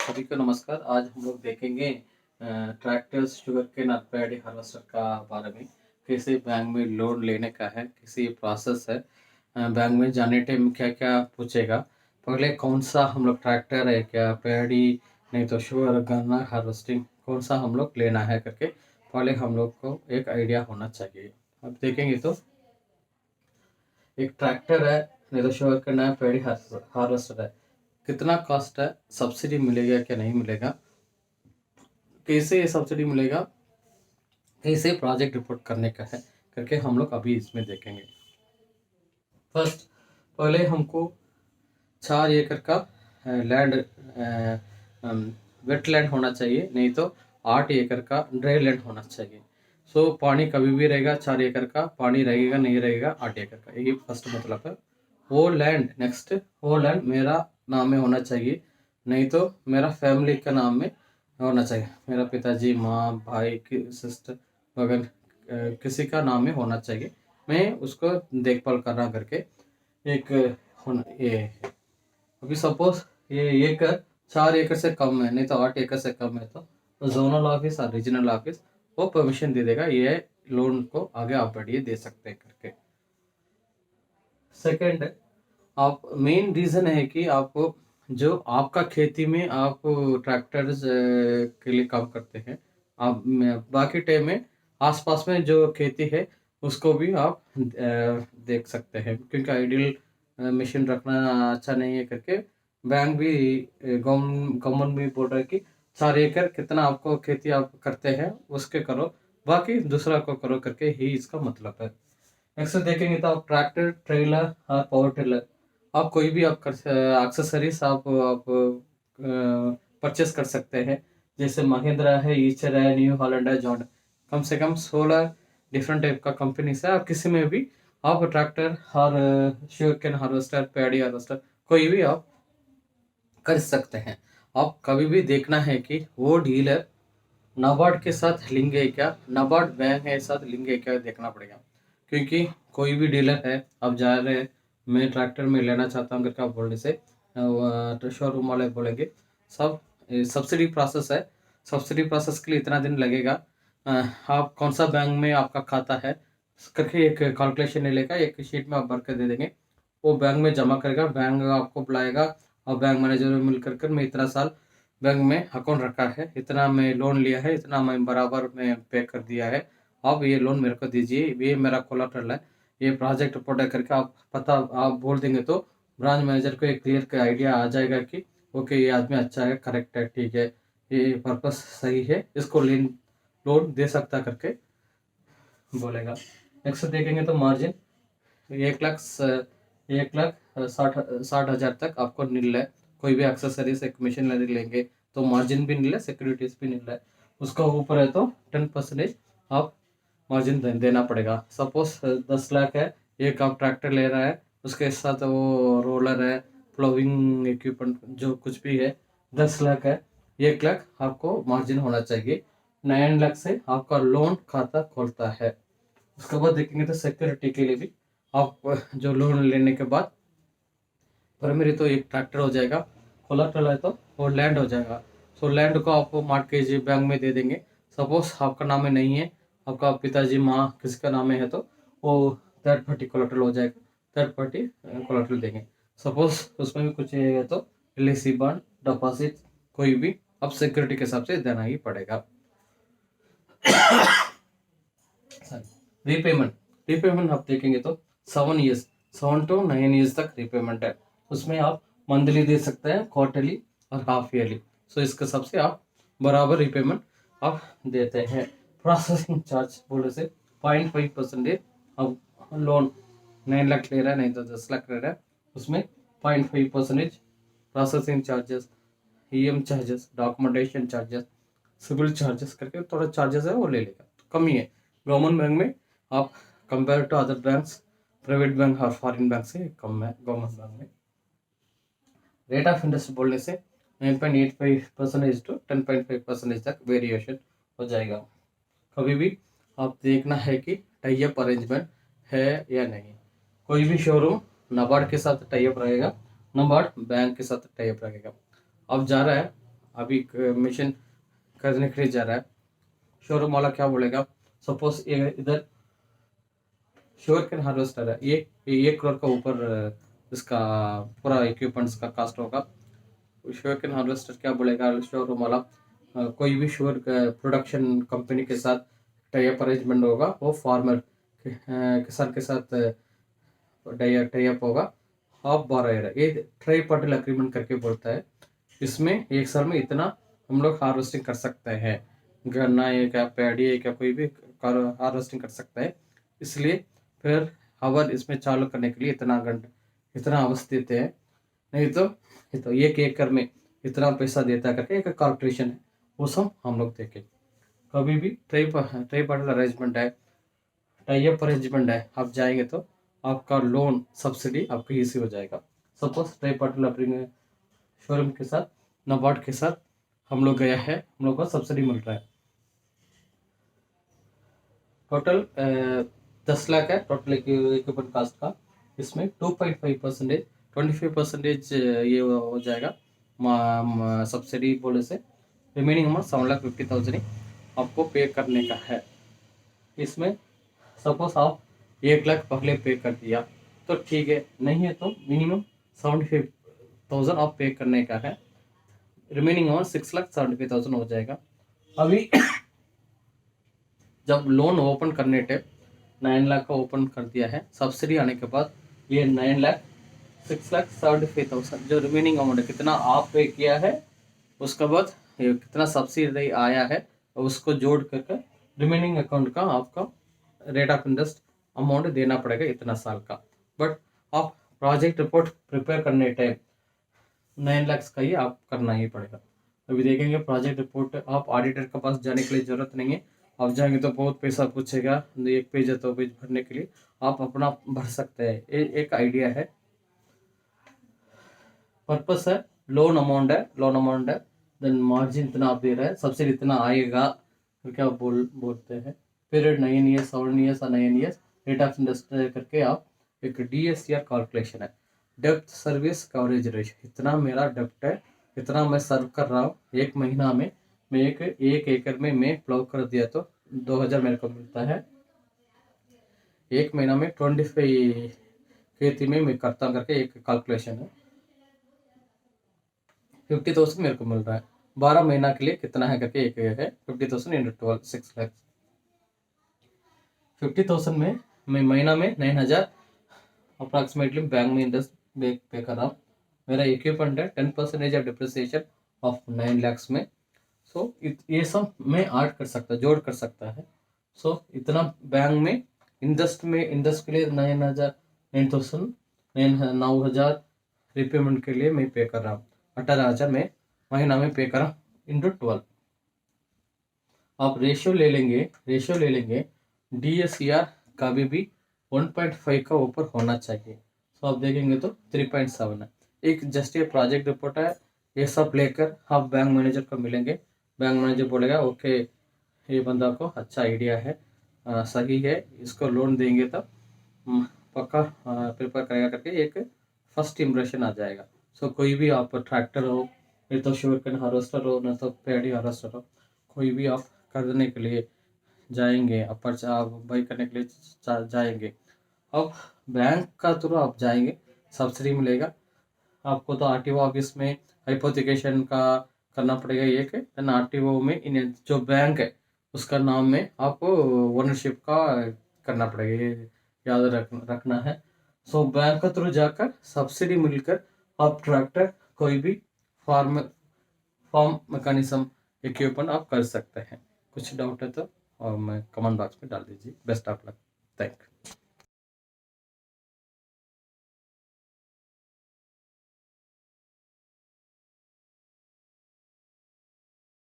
सभी को नमस्कार। आज हम लोग देखेंगे ट्रैक्टर्स, शुगरकेन और पैडी हार्वेस्टर का बारे में। कैसे बैंक में लोन लेने का है, कैसे ये प्रोसेस है। बैंक में जाने टाइम क्या-क्या पूछेगा। पहले कौन-सा हम लोग ट्रैक्टर है क्या, पैडी नहीं तो शुगर गन्ना हार्वेस्टिंग कौन-सा हम लोग लेना है करके पहले हम लोग को एक आइडिया होना चाहिए। अब देखेंगे तो एक ट्रैक्टर है, नहीं तो शुगरकेन है, पैडी हार्वेस्टर है। कितना कॉस्ट है, सब्सिडी मिलेगा क्या नहीं मिलेगा, कैसे ये सब्सिडी मिलेगा, कैसे प्रोजेक्ट रिपोर्ट करने का है करके हम लोग अभी इसमें देखेंगे। फर्स्ट पहले हमको 4 एकड़ का लैंड वेट लैंड होना चाहिए, नहीं तो 8 एकड़ का ड्राई लैंड होना चाहिए। सो पानी कभी भी रहेगा, 4 एकड़ का पानी रहेगा नहीं रहेगा 8 एकड़ का, यही फर्स्ट मतलब है। वो लैंड नेक्स्ट, वो लैंड मेरा नाम में होना चाहिए, नहीं तो मेरा फैमिली का नाम में होना चाहिए। मेरा पिताजी, माँ, भाई, सिस्टर वगैरह किसी का नाम में होना चाहिए। मैं उसको देखभाल करना करके एक होना ये है। अभी सपोज ये एकड़ 4 एकड़ से कम है, नहीं तो 8 एकड़ से कम है, तो जोनल ऑफिस और रीजनल ऑफिस वो परमिशन दे देगा, ये लोन को आगे आप बढ़िए दे सकते हैं करके। सेकंड, आप मेन रीज़न है कि आपको जो आपका खेती में आप ट्रैक्टर्स के लिए काम करते हैं, आप बाकी टाइम में आसपास में जो खेती है उसको भी आप देख सकते हैं, क्योंकि आइडियल मशीन रखना अच्छा नहीं है करके बैंक भी गवर्नमेंट भी बोल रहा है कि 4 एकड़ कितना आपको खेती आप करते हैं उसके करो, बाकी दूसरा को करो करके ही इसका मतलब है। नेक्स्ट देखेंगे तो आप ट्रैक्टर, ट्रेलर और पावर टिलर आप कोई भी आप कर एक्सेसरीज आप परचेस कर सकते हैं। जैसे महिंद्रा है, ईचर है, न्यू हॉलैंड है, जॉन, कम से कम 16 डिफरेंट टाइप का कंपनीज है। आप किसी में भी आप ट्रैक्टर और शुगरकेन हार्वेस्टर, पैडी हार्वेस्टर कोई भी आप कर सकते हैं। आप कभी भी देखना है कि वो डीलर नाबार्ड के साथ लिंक है क्या, नाबार्ड बैंक के साथ लिंक है क्या, देखना पड़ेगा। क्योंकि कोई भी डीलर है, अब जा रहे हैं मैं ट्रैक्टर में लेना चाहता हूँ करके आप बोलने से शोरूम वाले बोलेंगे सब सब्सिडी प्रोसेस है, सब्सिडी प्रोसेस के लिए इतना दिन लगेगा। आप कौन सा बैंक में आपका खाता है करके एक कैलकुलेशन ले लेगा, एक शीट में आप भर कर दे देंगे, वो बैंक में जमा करेगा, बैंक आपको बुलाएगा और बैंक मैनेजर में मिल कर मैं इतना साल बैंक में अकाउंट रखा है, इतना मैं लोन लिया है, इतना मैं बराबर में पे कर दिया है, अब ये लोन मेरे को दीजिए, ये मेरा कोलाटरल है, ये प्रोजेक्ट रिपोर्ट है करके आप पता आप बोल देंगे तो ब्रांच मैनेजर को एक क्लियर का आइडिया आ जाएगा कि ओके ये आदमी अच्छा है, करेक्ट है, ठीक है, ये पर्पस सही है, इसको लोन दे सकता करके बोलेगा। नेक्स्ट देखेंगे तो मार्जिन 1,60,000 तक आपको मिल रहा है। कोई भी एक्सेसरीज एक मशीन लेंगे तो मार्जिन भी मिल रहा है, सिक्योरिटीज भी मिल रहा है। उसका ऊपर है तो 10% आप मार्जिन देना पड़ेगा। सपोज 10 लाख है, एक आप ट्रैक्टर ले रहा है, उसके साथ वो रोलर है, प्लोविंग इक्विपमेंट जो कुछ भी है, 10 लाख है, 1 लाख आपको मार्जिन होना चाहिए। 9 लाख से आपका लोन खाता खोलता है। उसके बाद देखेंगे तो सिक्योरिटी के लिए भी आप जो लोन लेने के बाद प्राइमरी तो एक ट्रैक्टर हो जाएगा, कोलाटरल है तो वो लैंड हो जाएगा। सो लैंड को आप मॉर्टगेज बैंक में दे देंगे। सपोज आपका नाम में नहीं है, आपका पिताजी, माँ किसी का नाम में है तो वो थर्ड पार्टी कोलाटरल हो जाएगा, थर्ड पार्टी कोलाटरल देंगे। सपोज उसमें भी कुछ है तो एलआईसी बॉन्ड, डिपॉजिट कोई भी अब सिक्योरिटी के हिसाब से देना ही पड़ेगा। रीपेमेंट, रीपेमेंट आप देखेंगे तो 7 to 9 ईयर्स तक रीपेमेंट है। उसमें आप मंथली दे सकते हैं, क्वार्टरली और हाफ ईयरली। सो इसके हिसाब से आप बराबर रीपेमेंट आप देते हैं। प्रोसेसिंग चार्ज बोले से 0.5% अब लोन 9 लाख ले रहा है, नहीं तो 10 लाख ले रहा है, उसमें 0.5% processing charges, EM charges, documentation charges, civil charges करके थोड़ा चार्जेस है वो ले लेगा, तो कम ही है। गवर्नमेंट बैंक में आप compare to other banks, private bank और फॉरेन बैंक से कम है गवर्नमेंट बैंक में। रेट ऑफ इंटरेस्ट बोलने से 9.85% टू 10.5% तक वेरिएशन हो जाएगा। कभी भी आप देखना है कि टाई अप अरेंजमेंट है या नहीं। कोई भी शोरूम नाबार्ड के साथ टाई अप रहेगा, नाबार्ड बैंक के साथ टाई अप रहेगा। अब जा रहा है अभी मशीन खरीदने के लिए जा रहा है, शोरूम वाला क्या बोलेगा, सपोज इधर शुगर कैन हार्वेस्टर है, ये 1 करोड़ का ऊपर इसका पूरा इक्विपमेंट्स का कास्ट होगा। शुगर कैन हार्वेस्टर क्या बोलेगा शोरूम वाला, कोई भी शुगर प्रोडक्शन कंपनी के साथ टाइप अरेंजमेंट होगा, वो फार्मर किसान के साथ टाइप होगा, आप 12 ये ट्राई पार्टल अग्रीमेंट करके बोलता है। इसमें 1 साल में इतना हम लोग हार्वेस्टिंग कर सकते हैं, गन्ना है क्या, पैडी है क्या, कोई भी हार्वेस्टिंग कर सकता है। इसलिए फिर हवर इसमें चालू करने के लिए इतना घंटा इतना आवर्स देते हैं, नहीं तो 1 एकड़ में इतना पैसा देता करके एक कैलकुलेशन है, वो सब हम लोग देखें। कभी भी ट्राई पार्टल अरेंजमेंट है, टाई अप अरेंजमेंट है, आप जाएंगे तो आपका लोन सब्सिडी आपका ईजी हो जाएगा। सपोज ट्राई पार्टल शोरूम के साथ नाबार्ड के साथ हम लोग गया है, हम लोग को सब्सिडी मिल रहा है। टोटल 10 लाख है टोटल इक्विपमेंट कास्ट का। इसमें 2.5% 25% ये हो जाएगा सब्सिडी बोले से, रिमेनिंग अमाउंट 7,50,000 ही आपको पे करने का है। इसमें सपोज आप 1 लाख पहले पे कर दिया तो ठीक है, नहीं है तो मिनिमम 75,000 आप पे करने का है, रिमेनिंग अमाउंट 6,75,000 हो जाएगा। अभी जब लोन ओपन करने टाइम 9 लाख का ओपन कर दिया है, सब्सिडी आने के बाद ये 9 लाख 6,75,000 जो रिमेनिंग अमाउंट है, कितना आप पे किया है, उसके बाद ये कितना सब्सिडी आया है उसको जोड़ करके रिमेनिंग अकाउंट का आपका रेट ऑफ इंटरेस्ट अमाउंट देना पड़ेगा इतना साल का। बट आप प्रोजेक्ट रिपोर्ट प्रिपेयर करने टाइम 9 लाख का ही आप करना ही पड़ेगा। अभी देखेंगे प्रोजेक्ट रिपोर्ट आप ऑडिटर के पास जाने के लिए जरूरत नहीं है, आप जाएंगे तो बहुत पैसा पूछेगा, 1 पेज है 2 पेज भरने के लिए आप अपना भर सकते हैं। एक आइडिया है, पर्पस है, लोन अमाउंट है, देन मार्जिन इतना आप दे रहे हैं, सब्सिडी इतना आएगा, तो क्या बोलते हैं पीरियड 9 ईयर्स 7 ईयर्स और 9 ईयर्स रेट ऑफ इंटरेस्ट करके आप एक DSCR कैलकुलेशन है, डेप्थ सर्विस कवरेज रेशियो, इतना मेरा डेप्ट है, इतना मैं सर्व कर रहा हूँ 1 महीना में, मैं 1 एकड़ में मैं प्लॉव कर दिया तो 2,000 मेरे को मिलता है, 1 महीना में 25 खेती में मैं करता करके एक कैलकुलेशन है, 50,000 मेरे को मिल रहा है। 12 महीना के लिए कितना है करके एक है 50,000 इंटू 12 6 लाख। 50,000 में मैं महीना में 9,000 अप्रॉक्सीमेटली बैंक में इंटरेस्ट पे कर रहा हूँ। मेरा इक्विपमेंट है 10% ऑफ डिप्रिसिएशन ऑफ 9 lakhs में। सो ये सब मैं ऐड कर सकता जोड़ कर सकता है। सो इतना बैंक में इंटरेस्ट के लिए 9,000 रिपेमेंट के लिए मैं पे कर रहा हूँ, 18,000 में महीना में पे कर रहा हूँ इंटू 12। आप रेशियो ले लेंगे DSCR कभी भी 1.5 का ऊपर होना चाहिए। सो आप देखेंगे तो 3.7 है। एक जस्ट ये प्रोजेक्ट रिपोर्ट है, ये सब लेकर आप बैंक मैनेजर को मिलेंगे, बैंक मैनेजर बोलेगा ओके ये बंदा को अच्छा आइडिया है, सही है, इसको लोन देंगे तो पक्का प्रिपेयर करेगा करके एक फर्स्ट इम्प्रेशन आ जाएगा। सो कोई भी आप ट्रैक्टर हो, नहीं तो शुगर कैन हार्वेस्टर हो, नहीं तो पैडी हार्वेस्टर हो, कोई भी आप खरीदने के लिए जाएंगे, आप बाई करने के लिए जाएंगे, अब बैंक का थ्रू आप जाएंगे सब्सिडी मिलेगा आपको। तो RTO ऑफिस में हाइपोथिकेशन का करना पड़ेगा एक, देन RTO में इन जो बैंक है उसका नाम में आपको ओनरशिप का करना पड़ेगा, ये याद रखना है। सो बैंक के थ्रू जाकर सब्सिडी मिलकर आप ट्रैक्टर कोई भी फार्म मैकेनिज्म इक्विपमेंट आप कर सकते हैं। कुछ डाउट है तो और मैं कमेंट बॉक्स में डाल दीजिए। Best of luck, thank you.